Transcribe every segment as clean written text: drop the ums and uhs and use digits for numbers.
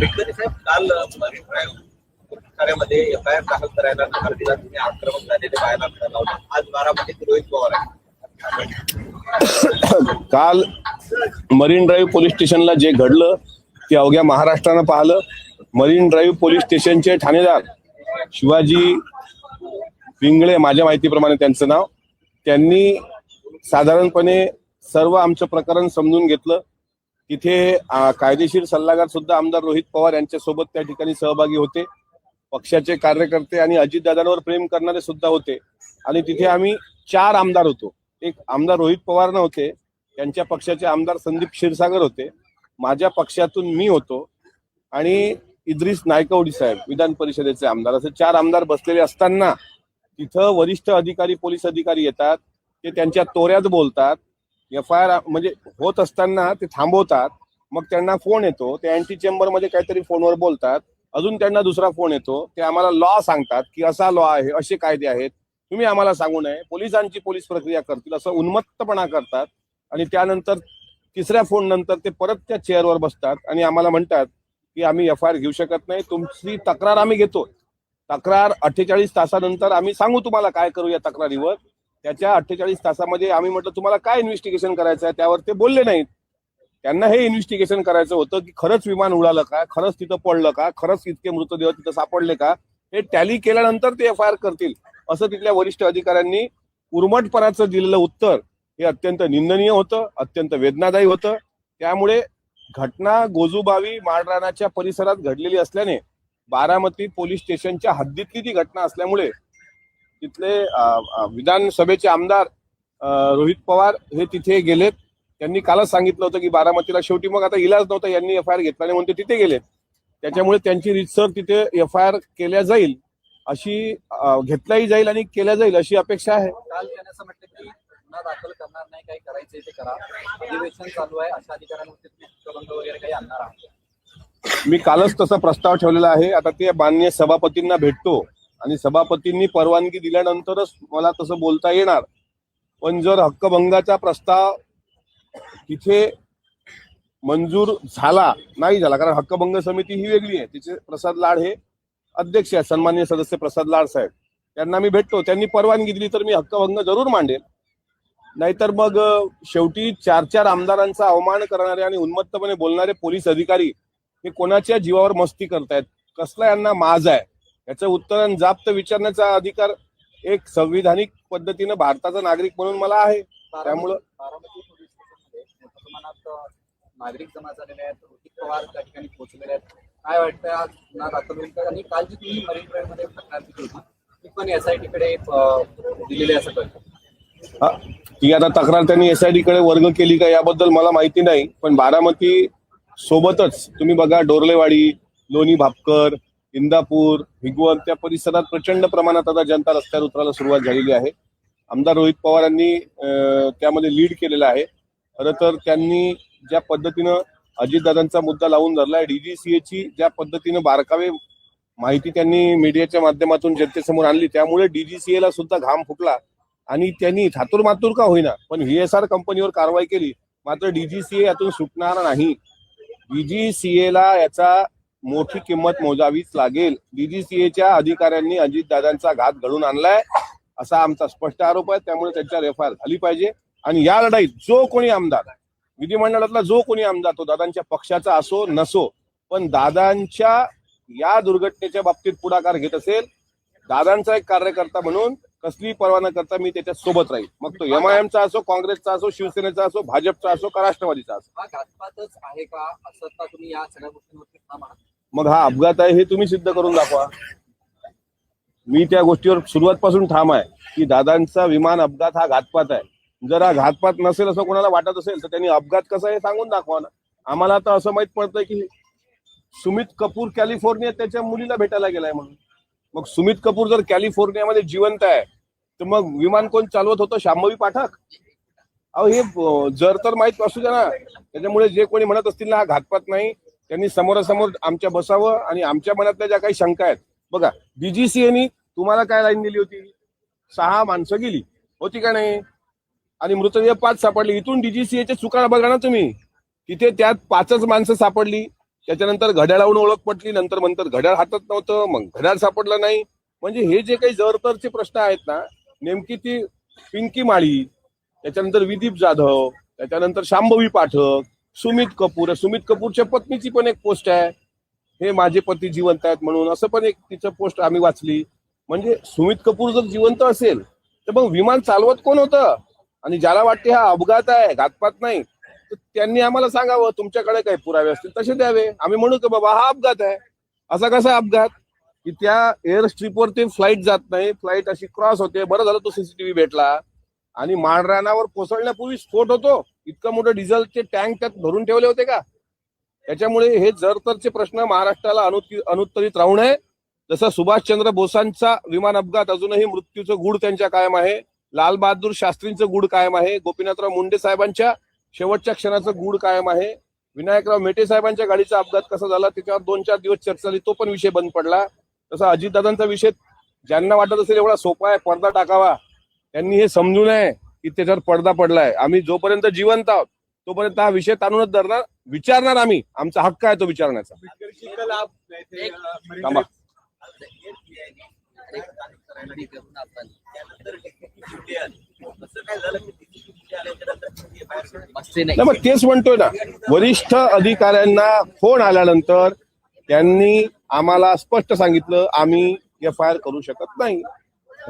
बेटकरी साहेब, काल marine drive कार्यामध्ये FIR दाखल करायला नकार दिला, तुम्ही आक्रमक झालेले पाहायला मिळाला होता. आज बारामतीत रोहित पवार आहे. काल मरीन ड्राईव्ह पोलीस स्टेशनला जे घडलं ते अवघ्या महाराष्ट्रानं पाहिलं. मरीन ड्राईव्ह पोलीस स्टेशनचे ठाणेदार शिवाजी पिंगळे, माझ्या माहितीप्रमाणे त्यांचं नाव, त्यांनी साधारणपणे सर्व आमचं प्रकरण समजून घेतलं. तिथे कायदेशीर सल्लागार सुद्धा आमदार रोहित पवार यांच्यासोबत त्या ठिकाणी सहभागी होते. पक्षाचे कार्यकर्ते आणि अजितदादांवर प्रेम करणारे सुद्धा होते. आणि तिथे आम्ही 4 आमदार होतो. एक आमदार रोहित पवार नव्हते, त्यांच्या पक्षाचे आमदार संदीप क्षीरसागर होते, माझ्या पक्षातून मी होतो आणि इद्रिस नायकवडी साहेब विधान परिषदेचे आमदार, असे 4 आमदार बसलेले असताना तिथं वरिष्ठ अधिकारी, पोलीस अधिकारी येतात. ते त्यांच्या तोऱ्यात बोलतात. एफआयआर म्हणजे होत असताना ते थांबवतात. मग त्यांना फोन येतो, ते अँटी चेंबरमध्ये काहीतरी फोनवर बोलतात. अजून त्यांना दुसरा फोन येतो, ते आम्हाला लॉ सांगतात की असा लॉ आहे, असे कायदे आहेत, तुम्ही आम्हाला सांगू नये, पोलिसांची पोलीस प्रक्रिया करतील, असं उन्मत्तपणा करतात. आणि त्यानंतर तिसऱ्या फोन नंतर ते परत त्या चेअरवर बसतात आणि आम्हाला म्हणतात की आम्ही एफआयआर घेऊ शकत नाही, तुमची तक्रार आम्ही घेतो. तक्रार 48 तासानंतर आम्ही सांगू तुम्हाला काय करू या तक्रारीवर. त्याच्या 48 तासामध्ये आम्ही म्हटलं तुम्हाला काय इन्व्हेस्टिगेशन करायचं आहे, त्यावर ते बोलले नाहीत. त्यांना हे इन्व्हेस्टिगेशन करायचं होतं की खरंच विमान उडालं का, खरंच तिथं पडलं का, खरंच इतके मृतदेह तिथं सापडले का, हे टॅली केल्यानंतर ते एफआयआर करतील. असं तिथल्या वरिष्ठ अधिकाऱ्यांनी उर्मटपणाचं दिलेलं उत्तर हे अत्यंत निंदनीय होतं, अत्यंत वेदनादायी होतं. त्यामुळे घटना गोजूबावी माळरानाच्या परिसरात घडलेली असल्याने, बारामती पोलीस स्टेशनच्या हद्दीतली ती घटना असल्यामुळे तिथले विधानसभेचे आमदार रोहित पवार हे तिथे गेलेत. त्यांनी कालच सांगितलं होतं की बारामतीला, शेवटी मग आता इलाज नव्हता, यांनी एफआयआर घेतला नाही म्हणून ते तिथे गेलेत. त्याच्यामुळे त्यांची रीतसर तिथे एफआयआर केल्या जाईल, अशी घेतलाही जाईल आणि केल्या जाईल अशी अपेक्षा आहे. काल त्यांनी असं म्हटलं की गुन्हा दाखल करणार नाही, काही करायचं ते करा, अधिवेशन चालू आहे, अशा अधिकाऱ्यांवरती हक्कभंग वगैरे काही आणणार आहे. मी कालच तसा प्रस्ताव ठेवलेला आहे. आता ते माननीय सभापतींना भेटतो आणि सभापतींनी परवानगी दिल्यानंतरच मला तसं बोलता येणार. पण जर हक्कभंगाचा प्रस्ताव तिथे मंजूर झाला नाही झाला, कारण हक्कभंग समिती ही वेगळी आहे, तिचे प्रसाद लाड हे अध्यक्ष आहेत, सन्माननीय सदस्य प्रसाद लाड साहेब, त्यांना मी भेटतो. त्यांनी परवानगी दिली तर मी हक्कभंग जरूर मांडेल. नाहीतर मग शेवटी 4 आमदारांचा अवमान करणारे आणि उन्मत्तपणे बोलणारे पोलीस अधिकारी हे कोणाच्या जीवावर मस्ती करतायत, कसला यांना माज आहे, याचं उत्तर जाप्त विचारण्याचा अधिकार एक संविधानिक पद्धतीनं भारताचा नागरिक म्हणून मला आहे. त्यामुळं बारामती पोलीस स्टेशनमध्ये मोठ्या प्रमाणात नागरिक जमा झालेले आहेत, रोहित पवार त्या ठिकाणी पोहोचलेले आहेत. काय वाटतं आज गुन्हा दाखल होईल का? आणि काल जी तुम्ही मरीन ड्राईव्ह मध्ये तक्रार दिली होती ती पण SIT कडे दिलेली असं कळतं. ती आता तक्रार त्यांनी SIT कडे वर्ग केली का याबद्दल मला माहिती नाही. पण बारामती सोबतच तुम्ही बघा, डोरलेवाडी, लोणी भापकर, इंदापूर, भिगवण त्या परिसरात प्रचंड प्रमाणात आता जनता रस्त्यावर उतरायला सुरुवात झालेली आहे. आमदार रोहित पवारांनी त्यामध्ये लीड केलेलं आहे. खरं तर त्यांनी ज्या पद्धतीनं अजितदादांचा मुद्दा लावून धरलाय, DGCA ची ज्या पद्धतीनं बारकावे माहिती त्यांनी मीडियाच्या माध्यमातून जनतेसमोर आणली, त्यामुळे DGCA ला सुद्धा घाम फुटला आणि त्यांनी थातूर मातूर का होईना पण VSR कंपनीवर कारवाई केली. मात्र DGCA यातून सुटणार नाही. DGCA ला याचा मोठी किंमत मोजावीच लागेल. DGCAच्या अधिकाऱ्यांनी अजितदादांचा घात घडून आणलाय असा आमचा स्पष्ट आरोप आहे. त्यामुळे त्यांच्यावर एफआयआर झाली पाहिजे. आणि या लढाईत जो कोणी आमदार, विधिमंडळातला जो कोणी आमदार, तो दादांच्या पक्षाचा असो नसो, पण दादांच्या या दुर्घटनेच्या बाबतीत पुढाकार घेत असेल, दादांचा एक कार्यकर्ता म्हणून कसली पर्वा न करता मी त्याच्या सोबत राहील. मग तो MIMचा असो, काँग्रेसचा असो, शिवसेनेचा असो, भाजपचा असो का राष्ट्रवादीचा असो. हा घातपातच आहे का असं आता तुम्ही या सगळ्या गोष्टींवरती ठाम आहात? मग हा अपघात आहे हे तुम्ही सिद्ध करून दाखवा. मी त्या गोष्टीवर सुरुवातपासून ठाम आहे की दादांचा विमान अपघात हा घातपात आहे. जर हा घातपात नसेल असं कोणाला वाटत असेल तर त्यांनी अपघात कसा हे सांगून दाखवा ना. आम्हाला आता असं माहित पडतंय की सुमित कपूर कॅलिफोर्नियात त्याच्या मुलीला भेटायला गेलाय म्हणून. मग सुमित कपूर जर कॅलिफोर्नियामध्ये जिवंत आहे तर मग विमान कोण चालवत होतं? शांभवी पाठक. अहो हे जर तर माहित असू द्या ना. त्याच्यामुळे जे कोणी म्हणत असतील ना हा घातपात नाही, त्यांनी समोरासमोर आमच्या बसावं आणि आमच्या मनातल्या ज्या काही शंका आहेत. बघा, DGCAनी तुम्हाला काय लाईन दिली होती? 6 माणसं गेली होती का नाही, आणि मृतदेह 5 सापडले. इथून DGCAचे चुका बघा ना तुम्ही, तिथे त्यात 5च माणसं सापडली. त्याच्यानंतर घड्याळावरून ओळख पटली, नंतर घड्याळ हातात नव्हतं, मग घड्याळ सापडलं नाही. म्हणजे हे जे काही जरतरचे प्रश्न आहेत ना, नेमकी ती पिंकी माळी, त्याच्यानंतर विदीप जाधव, त्याच्यानंतर शांभवी पाठक, सुमित कपूर, सुमित कपूरच्या पत्नीची पण एक पोस्ट आहे, हे माझे पती जिवंत आहेत म्हणून, असं पण एक तिचं पोस्ट आम्ही वाचली. म्हणजे सुमित कपूर जर जिवंत असेल तर मग विमान चालवत कोण होतं? आणि ज्याला वाटते हा अपघात आहे, घातपात नाही, तर त्यांनी आम्हाला सांगावं, तुमच्याकडे काही पुरावे असतील तसे द्यावे. आम्ही म्हणू की बाबा हा अपघात आहे. असा कसा अपघात की त्या एअर स्ट्रिपवर ते फ्लाईट जात नाही, फ्लाईट अशी क्रॉस होते. बरं झालं तो सीसीटीव्ही भेटला. आणि माळरानावर कोसळण्यापूर्वी स्फोट होतो. इतकं मोठं डिझेलचे टँक त्यात भरून ठेवले होते का? त्याच्यामुळे हे जरतरचे प्रश्न महाराष्ट्राला अनुत्तरित राहू नये. जसं सुभाषचंद्र बोसांचा विमान अपघात अजूनही मृत्यूचं गूढ त्यांच्या कायम आहे, लाल बहादूर शास्त्रींचं गूढ कायम आहे, गोपीनाथराव मुंडे साहेबांच्या शेवटच्या क्षणाचं गूढ कायम आहे, विनायकराव मेटे साहेबांच्या गाडीचा अपघात कसा झाला त्याच्यावर 2-4 दिवस चर्चा झाली, तो पण विषय बंद पडला. तसा अजितदादांचा विषय ज्यांना वाटत असेल एवढा सोपा आहे पडदा टाकावा, त्यांनी हे समजू नये की त्याच्यावर पडदा पडलाय. आम्ही जोपर्यंत जिवंत आहोत तोपर्यंत हा विषय ताणूनच धरणार, विचारणार. आम्ही, आमचा हक्क आहे तो विचारण्याचा. थांबा. नाही, मग तेच म्हणतोय ना, वरिष्ठ अधिकाऱ्यांना फोन आल्यानंतर त्यांनी आम्हाला स्पष्ट सांगितलं आम्ही FIR करू शकत नाही.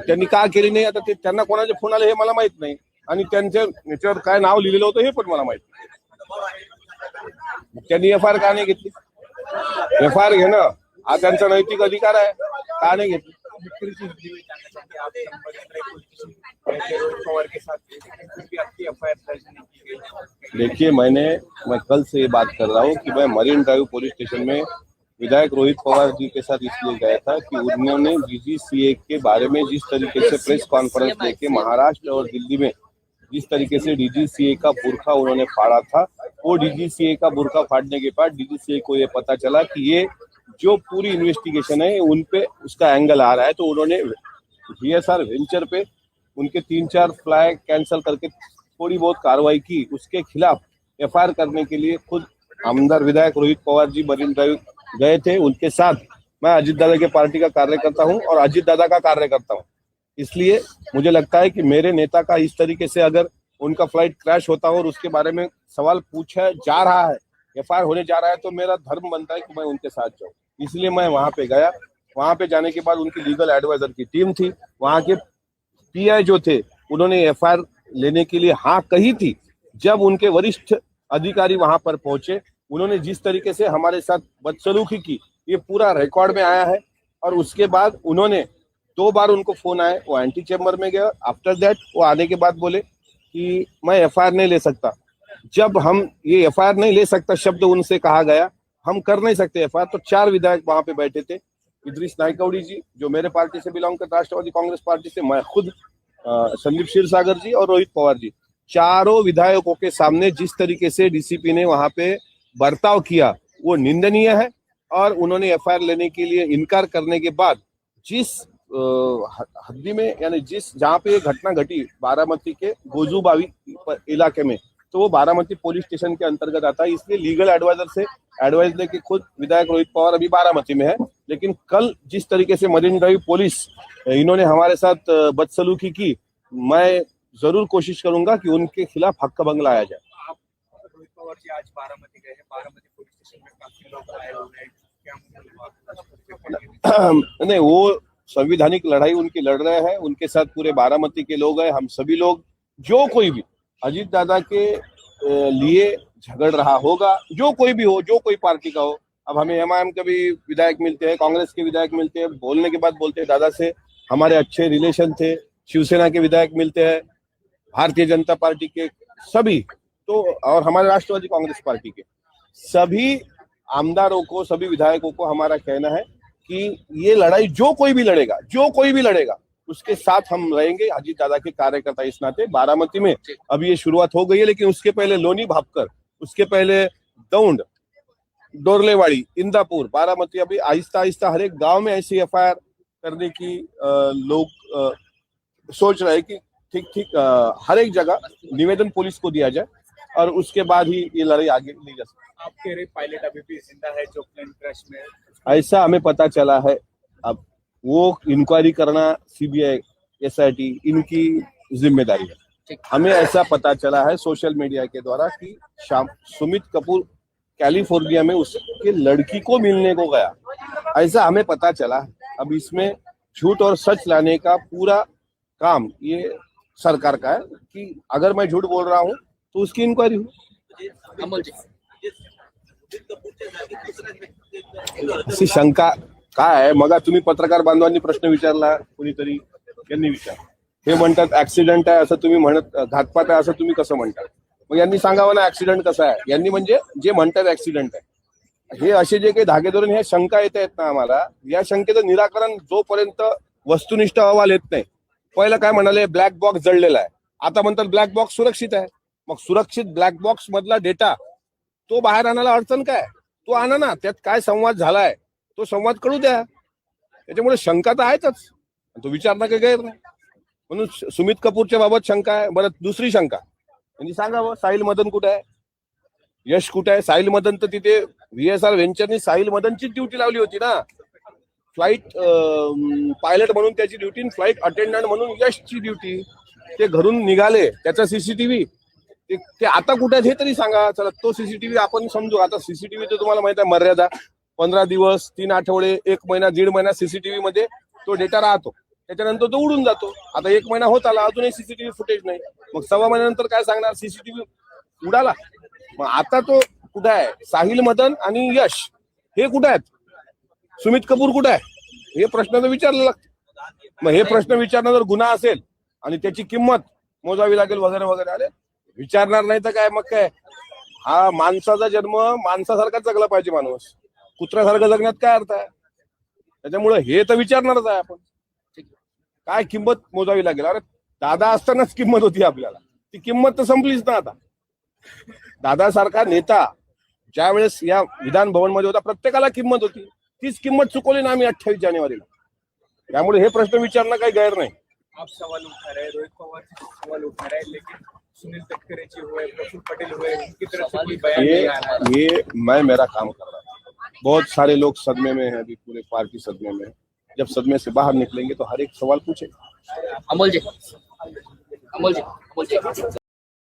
त्यांनी का केली नाही आता ते त्यांना कोणाचे फोन आले हे मला माहित नाही, आणि त्यांच्या याच्यावर काय नाव लिहिलेलं होतं हे पण मला माहित नाही. त्यांनी FIR का नाही घेतली? FIR घेणं हा त्यांचा नैतिक अधिकार आहे, का नाही घेतली? देखिए, मैं कल से ये बात कर रहा हूँ कि मैं मरीन ड्राइव पुलिस स्टेशन में विधायक रोहित पवार जी के साथ इसलिए गया था कि उन्होंने DGCA के बारे में जिस तरीके से प्रेस कॉन्फ्रेंस लेके महाराष्ट्र और दिल्ली में जिस तरीके से DGCA का बुर्खा उन्होंने फाड़ा था, वो DGCA का बुर्खा फाड़ने के बाद DGCA को ये पता चला कि ये जो पूरी इन्वेस्टिगेशन है उन पे उसका एंगल आ रहा है, तो उन्होंने VSR वेंचर पे उनके 3-4 फ्लाइट कैंसिल करके थोड़ी बहुत कार्रवाई की। उसके खिलाफ FIR करने के लिए खुद आमदार विधायक रोहित पवार जी मरीन ड्राइव गए थे। उनके साथ मैं अजित दादा के पार्टी का कार्यकर्ता हूं और अजित दादा का कार्यकर्ता हूं, इसलिए मुझे लगता है कि मेरे नेता का इस तरीके से अगर उनका फ्लाइट क्रैश होता हो और उसके बारे में सवाल पूछा जा रहा है, FIR होने जा रहा है, तो मेरा धर्म बनता है कि मैं उनके साथ जाऊं। इसलिए मैं वहां पे गया। वहां पे जाने के बाद उनकी लीगल एडवाइजर की टीम थी, वहां के PI जो थे उन्होंने FIR लेने के लिए हाँ कही थी। जब उनके वरिष्ठ अधिकारी वहां पर पहुंचे, उन्होंने जिस तरीके से हमारे साथ बदसलूकी की ये पूरा रिकॉर्ड में आया है। और उसके बाद उन्होंने 2 बार उनको फोन आए, वो एंटी चेम्बर में गया। आफ्टर दैट वो आने के बाद बोले कि मैं FIR नहीं ले सकता। जब हम ये FIR नहीं ले सकता शब्द उनसे कहा गया, हम कर नहीं सकते FIR, तो 4 विधायक वहां पे बैठे थे। इद्रिस नाइकौड़ी जी जो मेरे पार्टी से बिलोंग करते, राष्ट्रवादी कांग्रेस पार्टी से, मैं खुद संदीप क्षीरसागर जी और रोहित पवार जी, चारों विधायकों के सामने जिस तरीके से DCP ने वहां पे बर्ताव किया वो निंदनीय है। और उन्होंने FIR लेने के लिए इनकार करने के बाद जिस हद्दी में, यानी जिस जहाँ पे ये घटना घटी बारामती के गोजूबावी इलाके में, तो वो बारामती पुलिस स्टेशन के अंतर्गत आता है। इसलिए लीगल एडवाइजर से एडवाइस लेके खुद विधायक रोहित पवार अभी बारामती में है। लेकिन कल जिस तरीके से मरीन ड्राइव पुलिस इन्होंने हमारे साथ बदसलूकी की, मैं जरूर कोशिश करूंगा कि उनके खिलाफ हक्क भंग लाया जाए। रोहित पवार जी आज बारामती गए हैं, बारामती पुलिस स्टेशन में काफी लोग आए हुए हैं, क्या नहीं, वो संवैधानिक लड़ाई उनकी लड़ रहे हैं, उनके साथ पूरे बारामती के लोग हैं। हम सभी लोग, जो कोई भी अजीत दादा के लिए झगड़ रहा होगा, जो कोई भी हो, जो कोई पार्टी का हो, अब हमें MIM के भी विधायक मिलते हैं, कांग्रेस के विधायक मिलते हैं, बोलने के बाद बोलते हैं दादा से हमारे अच्छे रिलेशन थे, शिवसेना के विधायक मिलते हैं, भारतीय जनता पार्टी के सभी, तो और हमारे राष्ट्रवादी कांग्रेस पार्टी के सभी आमदारों को, सभी विधायकों को हमारा कहना है कि ये लड़ाई जो कोई भी लड़ेगा, जो कोई भी लड़ेगा, उसके साथ हम रहेंगे। अजीत दादा के कार्यकर्ता इस नाते बारामती में अभी ये शुरुआत हो गई है, लेकिन उसके पहले लोनी भापकर, उसके पहले दौंड, डोरलेवाड़ी, इंदापुर, बारामती, अभी आहिस्ता आहिस्ता हर एक गांव में ऐसी FIR करने की लोग सोच रहे हैं कि ठीक हर एक जगह निवेदन पुलिस को दिया जाए और उसके बाद ही ये लड़ाई आगे ली जा सकती आप कह रहे पायलट अभी भी जिंदा है जो प्लेन क्रैश में। है। ऐसा हमें पता चला है। अब वो इंक्वायरी करना सीबीआई एसआईटी इनकी जिम्मेदारी है। हमें ऐसा पता चला है सोशल मीडिया के द्वारा कि सुमित कपूर कैलिफोर्निया में उसके लड़की को मिलने को गया, ऐसा हमें पता चला है। अब इसमें झूठ और सच लाने का पूरा काम ये सरकार का है कि अगर मैं झूठ बोल रहा हूँ तो उसकी इंक्वायरी हो। अमोल जी, अशी शंका काय आहे? मग तुम्ही पत्रकार बांधवांनी प्रश्न विचारला, कुणीतरी यांनी विचार, हे म्हणतात ऍक्सिडेंट आहे असं तुम्ही म्हणत, घातपात आहे असं तुम्ही कसं म्हणता? मग यांनी सांगावं ना ऍक्सिडेंट कसा आहे. यांनी म्हणजे जे म्हणतात ऍक्सिडेंट आहे, हे असे जे काही धागे धरून ह्या शंका येत आहेत ना आम्हाला, या शंकेचं निराकरण जोपर्यंत वस्तुनिष्ठ अहवाल येत नाही. पहिलं काय म्हणाले, ब्लॅक बॉक्स जळलेला आहे, आता म्हणतात ब्लॅक बॉक्स सुरक्षित आहे. मग सुरक्षित ब्लॅक बॉक्स मधला डेटा तो बाहेर आणायला अडचण काय? तो आणा ना, त्यात काय संवाद झालाय तो संवाद कळू द्या. त्याच्यामुळे शंका तर आहेतच, तो विचारणं काही गैर नाही. म्हणून सुमित कपूरच्या बाबत शंका आहे. बरं, दुसरी शंका म्हणजे सांगावं, साहिल मदन कुठे आहे, यश कुठे आहे? साहिल मदन तर तिथे VSR व्हेंचरनी साहिल मदनची ड्युटी लावली होती ना, फ्लाईट पायलट म्हणून त्याची ड्युटी, फ्लाईट अटेंडंट म्हणून यशची ड्युटी. ते घरून निघाले, त्याचा सीसीटीव्ही ते आता कुठे आहेत हे तरी सांगा. चला, तो सीसीटीव्ही आपण समजू. आता सीसीटीव्ही तर तुम्हाला माहित आहे मर्यादा 15 दिवस, 3 आठवडे, 1 महिना, 1.5 महिना सीसीटीव्ही मध्ये तो डेटा राहतो, त्याच्यानंतर तो उडून जातो. आता 1 महिना होत आला, अजूनही सीसीटीव्ही फुटेज नाही. मग 1.25 महिन्यानंतर काय सांगणार? सीसीटीव्ही उडाला. मग आता तो कुठे आहे? साहिल मदन आणि यश हे कुठे आहेत? सुमित कपूर कुठे आहे? हे प्रश्न तर विचारला लागतो. मग हे प्रश्न विचारणं जर गुन्हा असेल आणि त्याची किंमत मोजावी लागेल वगैरे वगैरे, आले विचारणार नाही तर काय? मग काय, हा माणसाचा जन्म माणसासारखा जगला पाहिजे. माणूस कुत्र्यासारखं जगण्यात काय अर्थ आहे? त्याच्यामुळे हे तर विचारणारच आहे आपण. काय किंमत मोजावी लागेल? अरे दादा असतानाच किंमत होती आपल्याला, ती किंमत तर संपलीच ना आता. दादासारखा नेता ज्या वेळेस या विधान भवन मध्ये होता, प्रत्येकाला किंमत होती. तीच किंमत चुकवली ना आम्ही 28 जानेवारीला. त्यामुळे हे प्रश्न विचारणं काही गैर नाही. आप सवाल उठा रहे, रोहित पवार सवाल उठा रहे, लेकिन सुनील तटकरे जी हुए, प्रफुल्ल पटेल हुए, उनकी तरफ से कोई बयान नहीं आ रहा है. ये मैं मेरा काम कर रहा हूँ. बहुत सारे लोग सदमे में हैं, अभी पूरे पार्टी सदमे में है. जब सदमे से बाहर निकलेंगे तो हर एक सवाल पूछेगा. अमोल जी, अमोल जी, अमोल जी.